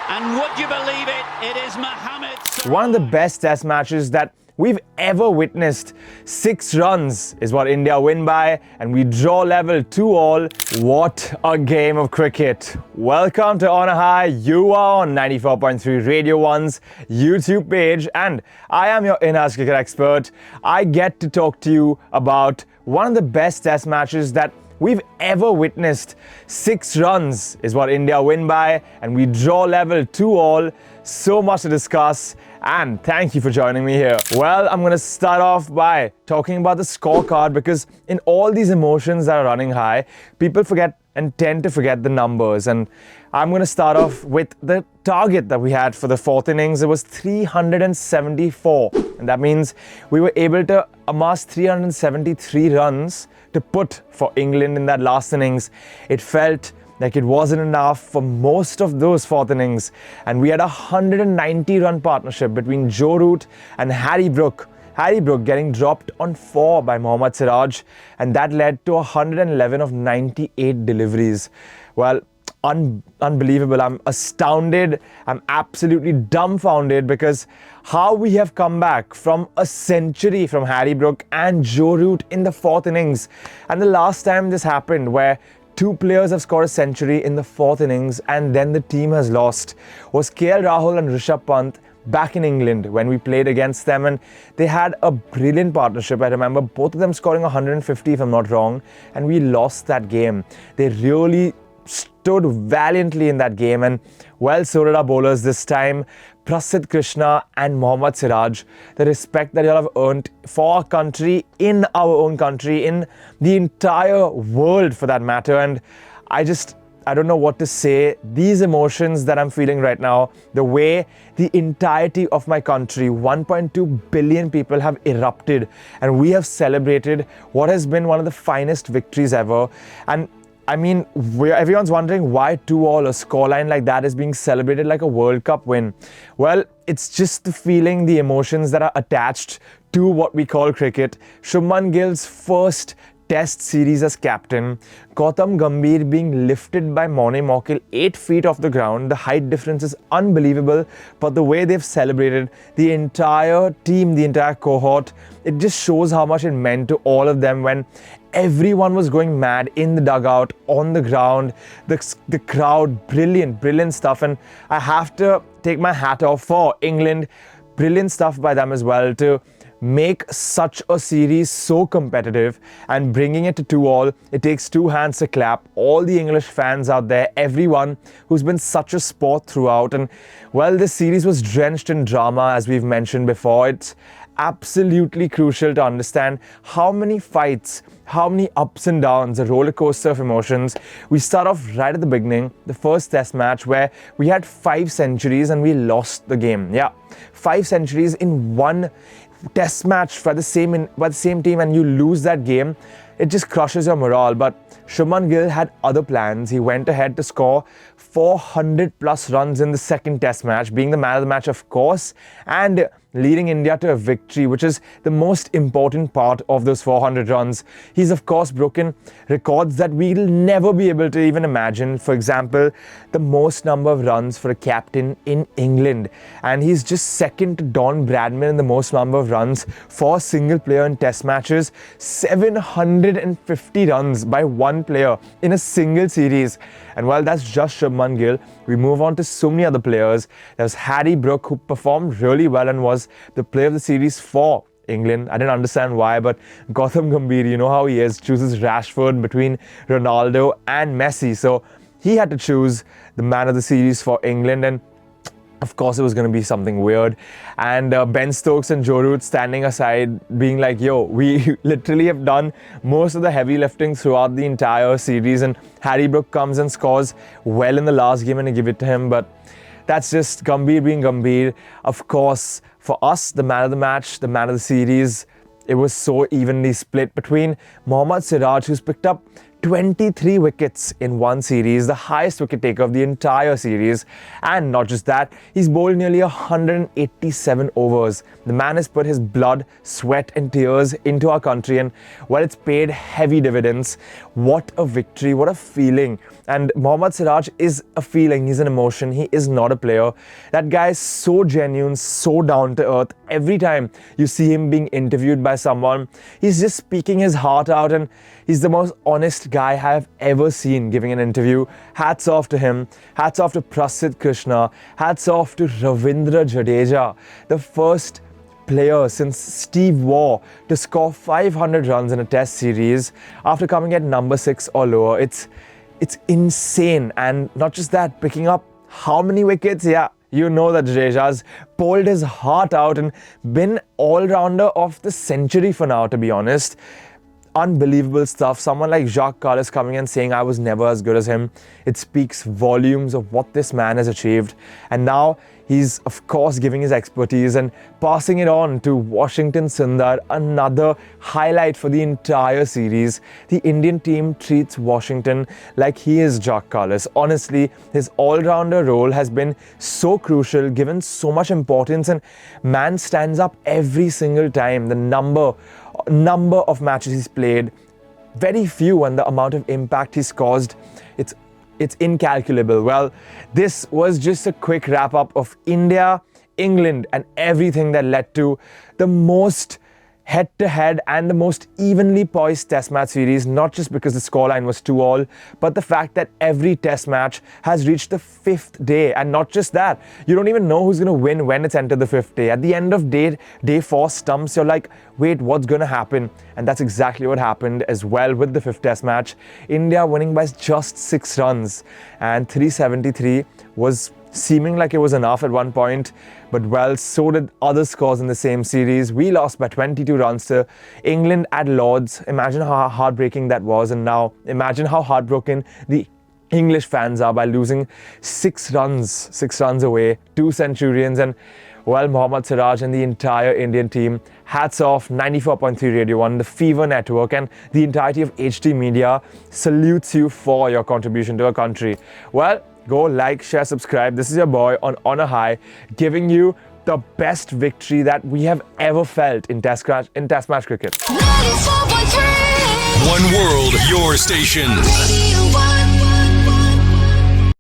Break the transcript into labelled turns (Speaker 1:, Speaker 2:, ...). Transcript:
Speaker 1: And would you believe it, it is Mohammed.
Speaker 2: One of the best test matches that we've ever witnessed. 6 runs is what India win by, and we draw level 2-all. What a game of cricket. Welcome to On a High. You are on 94.3 Radio 1's YouTube page, and I am your in-house cricket expert. I get to talk to you about one of the best test matches that we've ever witnessed. 6 runs is what India win by, and we draw level 2-all. So much to discuss, and thank you for joining me here. Well, I'm going to start off by talking about the scorecard, because in all these emotions that are running high, people forget and tend to forget the numbers. And I'm going to start off with the target that we had for the 4th innings. It was 374, and that means we were able to amass 373 runs to put for England in that last innings. It felt like it wasn't enough for most of those 4th innings, and we had a 190-run partnership between Joe Root and Harry Brook. Harry Brook getting dropped on 4 by Mohammad Siraj, and that led to 111 of 98 deliveries. Well, unbelievable. I'm astounded. I'm absolutely dumbfounded, because how we have come back from a century from Harry Brook and Joe Root in the 4th innings. And the last time this happened, where 2 players have scored a century in the 4th innings and then the team has lost, was KL Rahul and Rishabh Pant back in England when we played against them, and they had a brilliant partnership. I remember both of them scoring 150 if I'm not wrong, and we lost that game. They really stood valiantly in that game, and well, so did our bowlers this time. Prasidh Krishna and Mohammad Siraj, the respect that you all have earned for our country, in our own country, in the entire world for that matter. And I don't know what to say. These emotions that I'm feeling right now, the way the entirety of my country, 1.2 billion people, have erupted, and we have celebrated what has been one of the finest victories ever. And I mean, everyone's wondering why 2-all, a scoreline like that, is being celebrated like a World Cup win. Well, it's just the feeling, the emotions that are attached to what we call cricket. Shubman Gill's first Test series as captain, Gautam Gambhir being lifted by Morne Morkel 8 feet off the ground. The height difference is unbelievable, but the way they've celebrated, the entire team, the entire cohort, it just shows how much it meant to all of them when everyone was going mad in the dugout, on the ground, the crowd. Brilliant stuff. And I have to take my hat off for England. Brilliant stuff by them as well to make such a series so competitive and bringing it to 2-all. It takes 2 hands to clap. All the English fans out there, everyone who's been such a sport throughout. And well, this series was drenched in drama, as we've mentioned before. It's absolutely crucial to understand how many fights, how many ups and downs, a roller coaster of emotions. We start off right at the beginning, the first test match, where we had 5 centuries and we lost the game. Yeah, 5 centuries in one test match by the same team, and you lose that game. It just crushes your morale. But Shubman Gill had other plans. He went ahead to score 400 plus runs in the second test match, being the man of the match, of course, and leading India to a victory, which is the most important part of those 400 runs. He's of course broken records that we'll never be able to even imagine. For example, the most number of runs for a captain in England, and he's just second to Don Bradman in the most number of runs for a single player in test matches. 750 runs by one player in a single series. And while that's just Shubman Gill, we move on to so many other players. There was Harry Brook, who performed really well and was the player of the series for England. I didn't understand why, but Gautam Gambhir, you know how he is, chooses Rashford between Ronaldo and Messi. So he had to choose the man of the series for England, and of course, it was going to be something weird. And Ben Stokes and Joe Root standing aside, being like, yo, we literally have done most of the heavy lifting throughout the entire series. And Harry Brook comes and scores well in the last game, and I give it to him. But that's just Gambhir being Gambhir. Of course, for us, the man of the match, the man of the series, it was so evenly split between Mohammad Siraj, who's picked up 23 wickets in one series, the highest wicket taker of the entire series. And not just that, he's bowled nearly 187 overs. The man has put his blood, sweat and tears into our country, and well, it's paid heavy dividends. What a victory, what a feeling. And Mohammad Siraj is a feeling, he's an emotion, he is not a player. That guy is so genuine, so down to earth. Every time you see him being interviewed by someone, he's just speaking his heart out, and he's the most honest guy I have ever seen giving an interview. Hats off to him, hats off to Prasidh Krishna, hats off to Ravindra Jadeja, the first player since Steve Waugh to score 500 runs in a test series after coming at number 6 or lower. It's insane. And not just that, picking up how many wickets? Yeah, you know that Jadeja's pulled his heart out and been all-rounder of the century for now, to be honest. Unbelievable stuff. Someone like Jacques Kallis coming and saying I was never as good as him. It speaks volumes of what this man has achieved. And now he's of course giving his expertise and passing it on to Washington Sundar, another highlight for the entire series. The Indian team treats Washington like he is Jacques Kallis. Honestly, his all-rounder role has been so crucial, given so much importance, and man stands up every single time. The number of matches he's played, very few, and the amount of impact he's caused, it's incalculable. Well, this was just a quick wrap up of India, England, and everything that led to the most head-to-head and the most evenly poised test match series, not just because the scoreline was 2-all, but the fact that every test match has reached the 5th day. And not just that, you don't even know who's going to win when it's entered the 5th day. At the end of day 4 stumps, you're like, wait, what's going to happen? And that's exactly what happened as well with the 5th test match. India winning by just 6 runs, and 373 was seeming like it was enough at one point, but well, so did other scores in the same series. We lost by 22 runs to England at Lord's. Imagine how heartbreaking that was, and now imagine how heartbroken the English fans are by losing 6 runs away, 2 centurions, and well, Mohammad Siraj and the entire Indian team, hats off. 94.3 Radio 1, the Fever Network, and the entirety of HT Media salutes you for your contribution to our country. Well, go like, share, subscribe. This is your boy on a high, giving you the best victory that we have ever felt in test match cricket.
Speaker 3: 94.3 One World, your station. Radio 1.